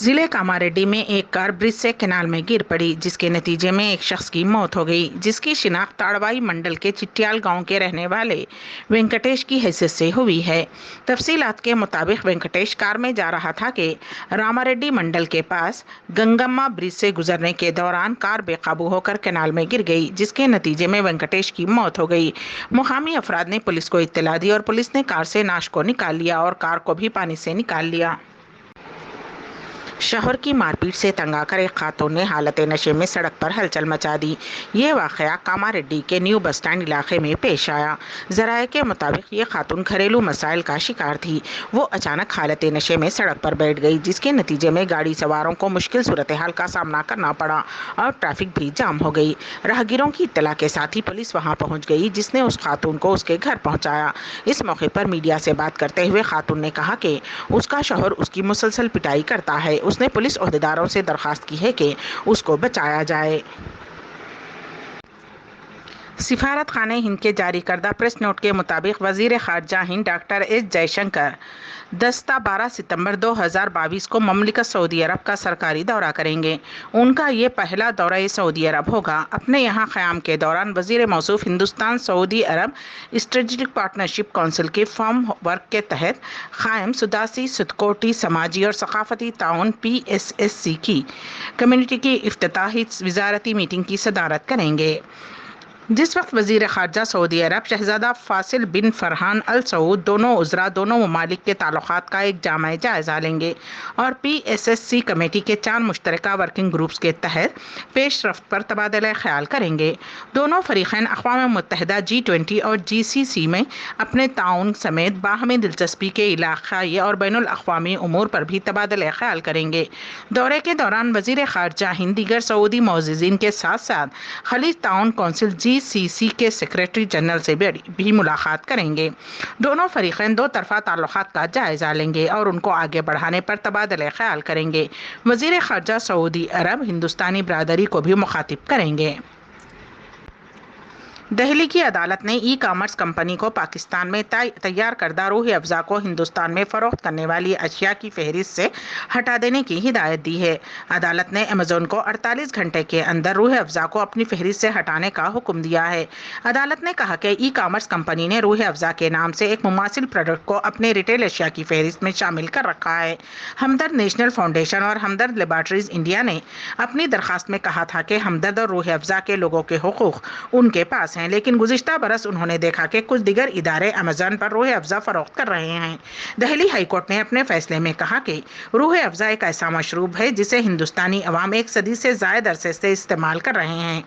ضلع کاماریڈی میں ایک کار برج سے کینال میں گر پڑی جس کے نتیجے میں ایک شخص کی موت ہو گئی جس کی شناخت تاڑوائی منڈل کے چٹیال گاؤں کے رہنے والے وینکٹیش کی حیثیت سے ہوئی ہے۔ تفصیلات کے مطابق وینکٹیش کار میں جا رہا تھا کہ راما-ریڈی منڈل کے پاس گنگما برج سے گزرنے کے دوران کار بے قابو ہو کر کینال میں گر گئی جس کے نتیجے میں وینکٹیش کی موت ہو گئی۔ مقامی افراد نے پولیس کو اطلاع دی اور پولیس نے کار سے نعش کو نکال لیا اور کار کو بھی پانی سے نکال لیا۔ شوہر کی مار پیٹ سے تنگ آ کر ایک خاتون نے حالت نشے میں سڑک پر ہلچل مچا دی۔ یہ واقعہ کاماریڈی کے نیو بس اسٹینڈ علاقے میں پیش آیا۔ ذرائع کے مطابق یہ خاتون گھریلو مسائل کا شکار تھی۔ وہ اچانک حالت نشے میں سڑک پر بیٹھ گئی جس کے نتیجے میں گاڑی سواروں کو مشکل صورتحال کا سامنا کرنا پڑا اور ٹریفک بھی جام ہو گئی۔ راہگیروں کی اطلاع کے ساتھ ہی پولیس وہاں پہنچ گئی جس نے اس خاتون کو اس کے گھر پہنچایا۔ اس موقع پر میڈیا سے بات کرتے ہوئے خاتون نے کہا کہ اس کا شوہر اس کی مسلسل پٹائی کرتا ہے۔ اس نے پولیس عہدیداروں سے درخواست کی ہے کہ اس کو بچایا جائے۔ سفارت خانہ ہند کے جاری کردہ پریس نوٹ کے مطابق وزیر خارجہ ہند ڈاکٹر ایس جے شنکر 10-12 ستمبر 2022 کو مملکت سعودی عرب کا سرکاری دورہ کریں گے۔ ان کا یہ پہلا دورہ سعودی عرب ہوگا۔ اپنے یہاں قیام کے دوران وزیر موصوف ہندوستان سعودی عرب اسٹریٹجک پارٹنرشپ کونسل کے فریم ورک کے تحت قائم سداسی سدکوٹی سماجی اور ثقافتی تعاون PSSC کی کمیونٹی کی افتتاحی وزارتی میٹنگ کی صدارت کریں گے، جس وقت وزیر خارجہ سعودی عرب شہزادہ فاصل بن فرحان ال سعود دونوں وزراء دونوں ممالک کے تعلقات کا ایک جامع جائزہ لیں گے اور PSSC کمیٹی کے 4 مشترکہ ورکنگ گروپس کے تحت پیش رفت پر تبادلہ خیال کریں گے۔ دونوں فریقین اقوام متحدہ G20 اور GCC میں اپنے تعاون سمیت باہمی دلچسپی کے علاقائی اور بین الاقوامی امور پر بھی تبادلہ خیال کریں گے۔ دورے کے دوران وزیر خارجہ ہند دیگر سعودی معززین کے ساتھ ساتھ خلیج تعاون کونسل GCC کے سیکریٹری جنرل سے بھی ملاقات کریں گے۔ دونوں فریقین دو طرفہ تعلقات کا جائزہ لیں گے اور ان کو آگے بڑھانے پر تبادلہ خیال کریں گے۔ وزیر خارجہ سعودی عرب ہندوستانی برادری کو بھی مخاطب کریں گے۔ دہلی کی عدالت نے ای کامرس کمپنی کو پاکستان میں تیار کردہ روح افزا کو ہندوستان میں فروخت کرنے والی اشیاء کی فہرست سے ہٹا دینے کی ہدایت دی ہے۔ عدالت نے ایمیزون کو 48 گھنٹے کے اندر روح افزا کو اپنی فہرست سے ہٹانے کا حکم دیا ہے۔ عدالت نے کہا کہ ای کامرس کمپنی نے روح افزا کے نام سے ایک مماثل پروڈکٹ کو اپنے ریٹیل اشیاء کی فہرست میں شامل کر رکھا ہے۔ ہمدرد نیشنل فاؤنڈیشن اور ہمدرد لیبارٹریز انڈیا نے اپنی درخواست میں کہا تھا کہ ہمدرد اور روح افزا کے لوگوں کے حقوق ان کے پاس ہیں، لیکن گزشتہ برس انہوں نے دیکھا کہ کچھ دیگر ادارے ایمیزون پر روح افزا فروخت کر رہے ہیں۔ دہلی ہائی کورٹ نے اپنے فیصلے میں کہا کہ روح افزا ایک ایسا مشروب ہے جسے ہندوستانی عوام 1 صدی سے زائد عرصے سے استعمال کر رہے ہیں۔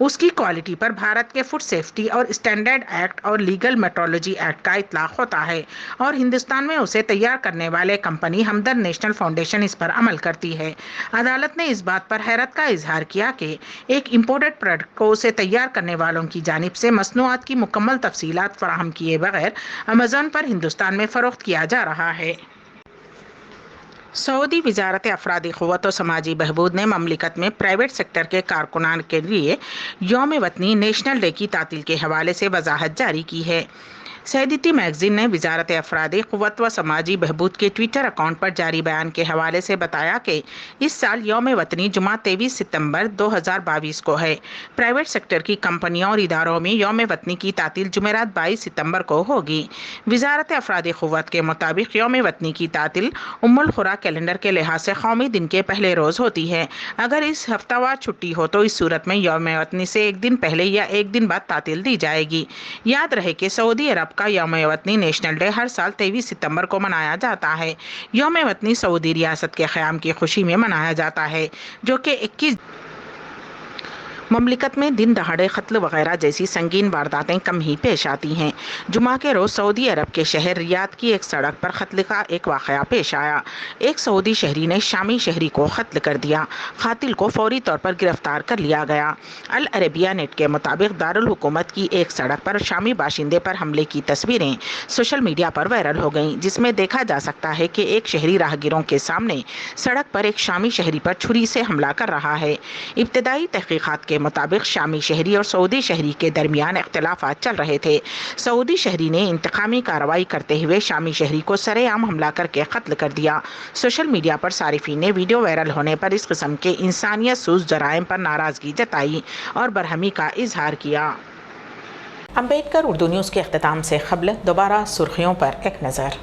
اس کی کوالٹی پر بھارت کے فوڈ سیفٹی اور اسٹینڈرڈ ایکٹ اور لیگل میٹرولوجی ایکٹ کا اطلاق ہوتا ہے اور ہندوستان میں اسے تیار کرنے والے کمپنی ہمدرد نیشنل فاؤنڈیشن اس پر عمل کرتی ہے۔ عدالت نے اس بات پر حیرت کا اظہار کیا کہ ایک امپورٹڈ پروڈکٹ کو اسے تیار کرنے والوں کی جانب سے مصنوعات کی مکمل تفصیلات فراہم کیے بغیر ایمیزون پر ہندوستان میں فروخت کیا جا رہا ہے۔ سعودی وزارت افرادی قوت و سماجی بہبود نے مملکت میں پرائیویٹ سیکٹر کے کارکنان کے لیے یوم وطنی نیشنل ڈے کی تعطیل کے حوالے سے وضاحت جاری کی ہے۔ سیدتی میگزین نے وزارت افرادی قوت و سماجی بہبود کے ٹویٹر اکاؤنٹ پر جاری بیان کے حوالے سے بتایا کہ اس سال یوم وطنی جمعہ 23 ستمبر 2022 کو ہے۔ پرائیویٹ سیکٹر کی کمپنیوں اور اداروں میں یوم وطنی کی تعطیل جمعرات 22 ستمبر کو ہوگی۔ وزارت افرادی قوت کے مطابق یوم وطنی کی تعطیل القریٰ کیلنڈر کے لحاظ سے قومی دن کے پہلے روز ہوتی ہے۔ اگر اس ہفتہ وار چھٹی ہو تو اس صورت میں یوم وطنی سے ایک دن پہلے یا ایک دن بعد تعطیل دی جائے گی۔ یاد رہے کہ سعودی عرب کا یوم وطنی نیشنل ڈے ہر سال 23 ستمبر کو منایا جاتا ہے۔ یوم وطنی سعودی ریاست کے قیام کی خوشی میں منایا جاتا ہے، جو کہ 21 مملکت میں دن دہاڑے قتل وغیرہ جیسی سنگین وارداتیں کم ہی پیش آتی ہیں۔ جمعہ کے روز سعودی عرب کے شہر ریاض کی ایک سڑک پر قتل کا ایک واقعہ پیش آیا۔ ایک سعودی شہری نے شامی شہری کو قتل کر دیا۔ قاتل کو فوری طور پر گرفتار کر لیا گیا۔ العربیہ نیٹ کے مطابق دارالحکومت کی ایک سڑک پر شامی باشندے پر حملے کی تصویریں سوشل میڈیا پر وائرل ہو گئیں، جس میں دیکھا جا سکتا ہے کہ ایک شہری راہگیروں کے سامنے سڑک پر ایک شامی شہری پر چھری سے حملہ کر رہا ہے۔ ابتدائی تحقیقات کے کے مطابق شامی شہری اور سعودی شہری کے درمیان اختلافات چل رہے تھے۔ سعودی شہری نے انتقامی کارروائی کرتے ہوئے شامی شہری کو سرے عام حملہ کر کے قتل کر دیا۔ سوشل میڈیا پر صارفین نے ویڈیو وائرل ہونے پر اس قسم کے انسانیت سوز جرائم پر ناراضگی جتائی اور برہمی کا اظہار کیا۔ امبیڈکر اردو نیوز کے اختتام سے قبل دوبارہ سرخیوں پر ایک نظر۔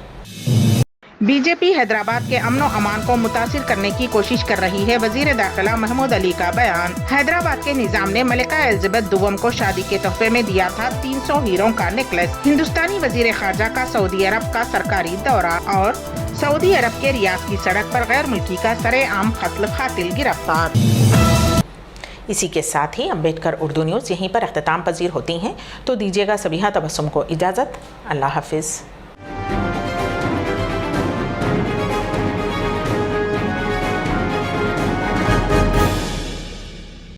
بی جے پی حیدرآباد کے امن و امان کو متاثر کرنے کی کوشش کر رہی ہے، وزیر داخلہ محمود علی کا بیان۔ حیدرآباد کے نظام نے ملکہ الزبتھ دوم کو شادی کے تحفے میں دیا تھا 300 ہیروں کا نیکلس۔ ہندوستانی وزیر خارجہ کا سعودی عرب کا سرکاری دورہ اور سعودی عرب کے ریاض کی سڑک پر غیر ملکی کا سرے عام قتل قاتل گرفتار۔ اسی کے ساتھ ہی امبیڈکر اردو نیوز یہیں پر اختتام پذیر ہوتی ہیں، تو دیجیے گا سبیحہ تبسم کو اجازت۔ اللہ حافظ۔